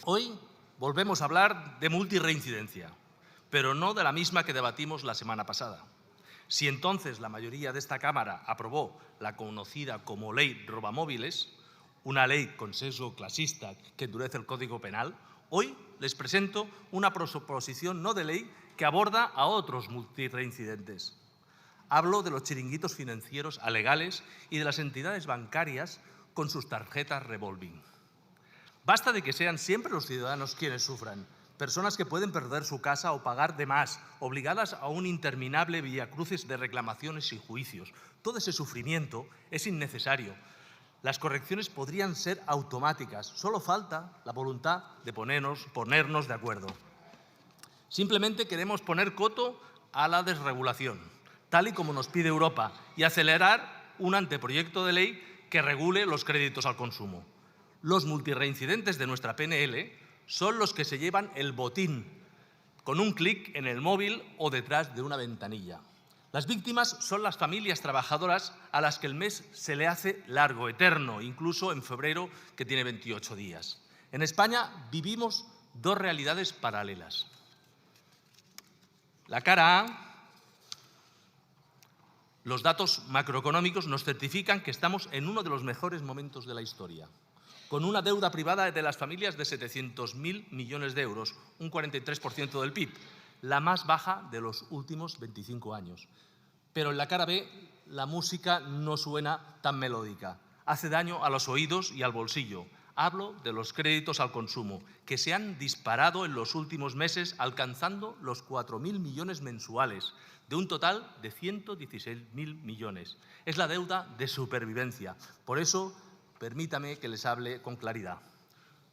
Hoy volvemos a hablar de multirreincidencia, pero no de la misma que debatimos la semana pasada. Si entonces la mayoría de esta Cámara aprobó la conocida como Ley Robamóviles, una ley con sesgo clasista que endurece el Código Penal, hoy les presento una proposición no de ley que aborda a otros multirreincidentes. Hablo de los chiringuitos financieros alegales y de las entidades bancarias con sus tarjetas revolving. Basta de que sean siempre los ciudadanos quienes sufran, personas que pueden perder su casa o pagar de más, obligadas a un interminable viacrucis de reclamaciones y juicios. Todo ese sufrimiento es innecesario. Las correcciones podrían ser automáticas, solo falta la voluntad de ponernos de acuerdo. Simplemente queremos poner coto a la desregulación, tal y como nos pide Europa, y acelerar un anteproyecto de ley que regule los créditos al consumo. Los multirreincidentes de nuestra PNL son los que se llevan el botín con un clic en el móvil o detrás de una ventanilla. Las víctimas son las familias trabajadoras a las que el mes se le hace largo, eterno, incluso en febrero, que tiene 28 días. En España vivimos dos realidades paralelas. La cara A, los datos macroeconómicos nos certifican que estamos en uno de los mejores momentos de la historia, con una deuda privada de las familias de 700.000 millones de euros, un 43% del PIB, la más baja de los últimos 25 años. Pero en la cara B, la música no suena tan melódica. Hace daño a los oídos y al bolsillo. Hablo de los créditos al consumo, que se han disparado en los últimos meses, alcanzando los 4.000 millones mensuales, de un total de 116.000 millones. Es la deuda de supervivencia. Por eso, permítame que les hable con claridad.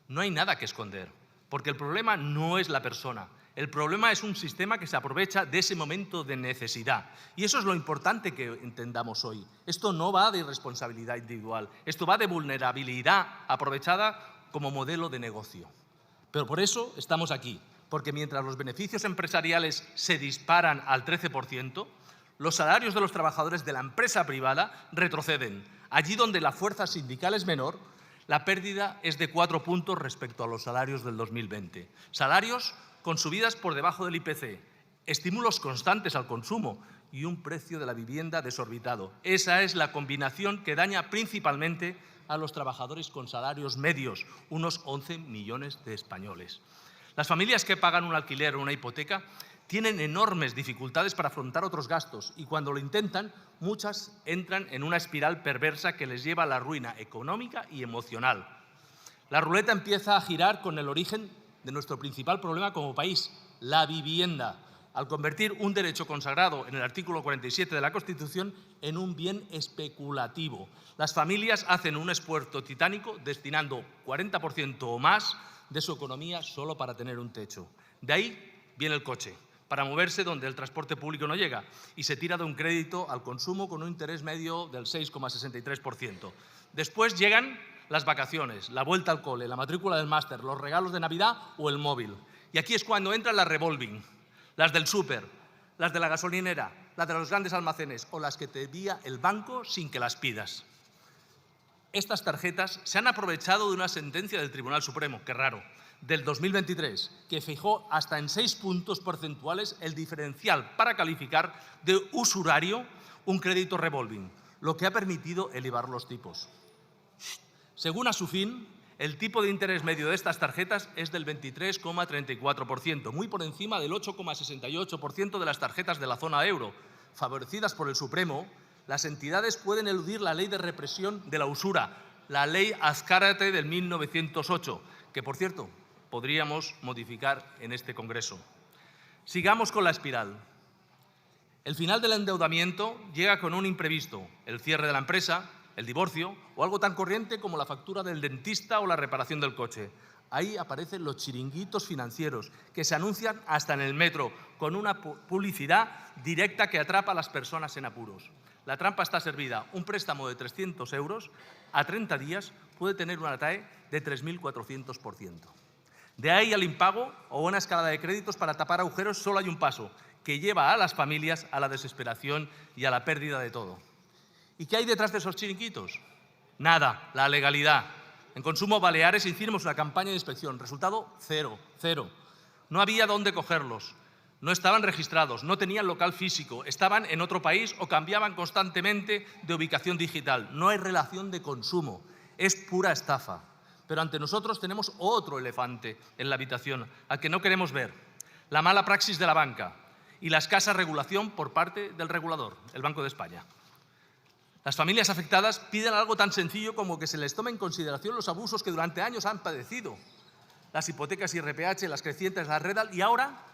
No hay nada que esconder, porque el problema no es la persona. El problema es un sistema que se aprovecha de ese momento de necesidad. Y eso es lo importante que entendamos hoy. Esto no va de irresponsabilidad individual, esto va de vulnerabilidad aprovechada como modelo de negocio. Pero por eso estamos aquí, porque mientras los beneficios empresariales se disparan al 13%, los salarios de los trabajadores de la empresa privada retroceden. Allí donde la fuerza sindical es menor, la pérdida es de 4 puntos respecto a los salarios del 2020. Salarios con subidas por debajo del IPC, estímulos constantes al consumo y un precio de la vivienda desorbitado. Esa es la combinación que daña principalmente a los trabajadores con salarios medios, unos 11 millones de españoles. Las familias que pagan un alquiler o una hipoteca tienen enormes dificultades para afrontar otros gastos y cuando lo intentan, muchas entran en una espiral perversa que les lleva a la ruina económica y emocional. La ruleta empieza a girar con el origen de nuestro principal problema como país, la vivienda, al convertir un derecho consagrado en el artículo 47 de la Constitución en un bien especulativo. Las familias hacen un esfuerzo titánico destinando 40% o más de su economía solo para tener un techo. De ahí viene el coche, para moverse donde el transporte público no llega, y se tira de un crédito al consumo con un interés medio del 6,63%. Después llegan las vacaciones, la vuelta al cole, la matrícula del máster, los regalos de Navidad o el móvil. Y aquí es cuando entran las revolving, las del súper, las de la gasolinera, las de los grandes almacenes o las que te envía el banco sin que las pidas. Estas tarjetas se han aprovechado de una sentencia del Tribunal Supremo, qué raro, del 2023, que fijó hasta en 6 puntos porcentuales el diferencial para calificar de usurario un crédito revolving, lo que ha permitido elevar los tipos. Según Asufin, el tipo de interés medio de estas tarjetas es del 23,34%, muy por encima del 8,68% de las tarjetas de la zona euro. Favorecidas por el Supremo, las entidades pueden eludir la ley de represión de la usura, la ley Azcárate del 1908, que, por cierto, podríamos modificar en este Congreso. Sigamos con la espiral. El final del endeudamiento llega con un imprevisto, el cierre de la empresa, el divorcio o algo tan corriente como la factura del dentista o la reparación del coche. Ahí aparecen los chiringuitos financieros que se anuncian hasta en el metro con una publicidad directa que atrapa a las personas en apuros. La trampa está servida. Un préstamo de 300 euros a 30 días puede tener una TAE de 3.400%. De ahí al impago o una escalada de créditos para tapar agujeros solo hay un paso, que lleva a las familias a la desesperación y a la pérdida de todo. ¿Y qué hay detrás de esos chiringuitos? Nada, la legalidad. En Consumo Baleares hicimos una campaña de inspección. Resultado: cero, cero. No había dónde cogerlos. No estaban registrados, no tenían local físico, estaban en otro país o cambiaban constantemente de ubicación digital. No hay relación de consumo, es pura estafa. Pero ante nosotros tenemos otro elefante en la habitación, al que no queremos ver: la mala praxis de la banca y la escasa regulación por parte del regulador, el Banco de España. Las familias afectadas piden algo tan sencillo como que se les tome en consideración los abusos que durante años han padecido: las hipotecas IRPH, las crecientes, la REDAL y ahora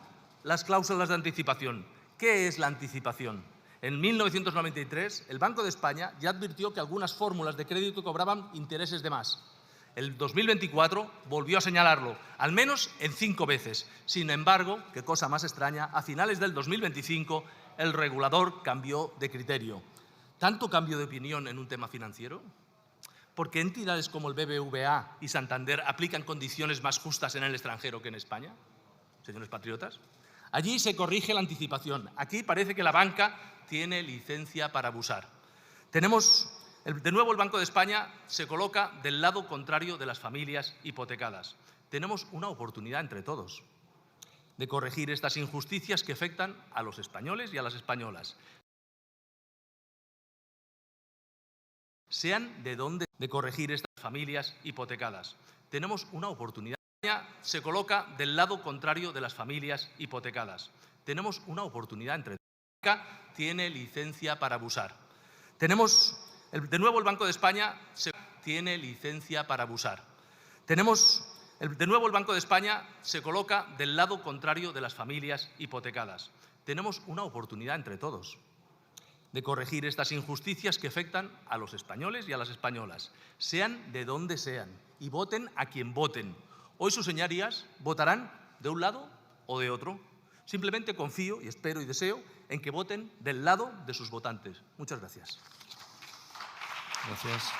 las cláusulas de anticipación. ¿Qué es la anticipación? En 1993, el Banco de España ya advirtió que algunas fórmulas de crédito cobraban intereses de más. El 2024 volvió a señalarlo, al menos en 5 veces. Sin embargo, qué cosa más extraña, a finales del 2025 el regulador cambió de criterio. ¿Tanto cambio de opinión en un tema financiero? ¿Por qué entidades como el BBVA y Santander aplican condiciones más justas en el extranjero que en España, señores patriotas? Allí se corrige la anticipación. Aquí parece que la banca tiene licencia para abusar. De nuevo, el Banco de España se coloca del lado contrario de las familias hipotecadas. Tenemos una oportunidad entre todos de corregir estas injusticias que afectan a los españoles y a las españolas. Sean de dónde, de corregir estas familias hipotecadas. Tenemos una oportunidad. España se coloca del lado contrario de las familias hipotecadas. Tenemos una oportunidad entre todos. La banca tiene licencia para abusar. De nuevo, el Banco de España tiene licencia para abusar. De nuevo, el Banco de España se coloca del lado contrario de las familias hipotecadas. Tenemos una oportunidad entre todos de corregir estas injusticias que afectan a los españoles y a las españolas, sean de donde sean, y voten a quien voten. Hoy sus señorías votarán de un lado o de otro. Simplemente confío y espero y deseo en que voten del lado de sus votantes. Muchas gracias. Gracias.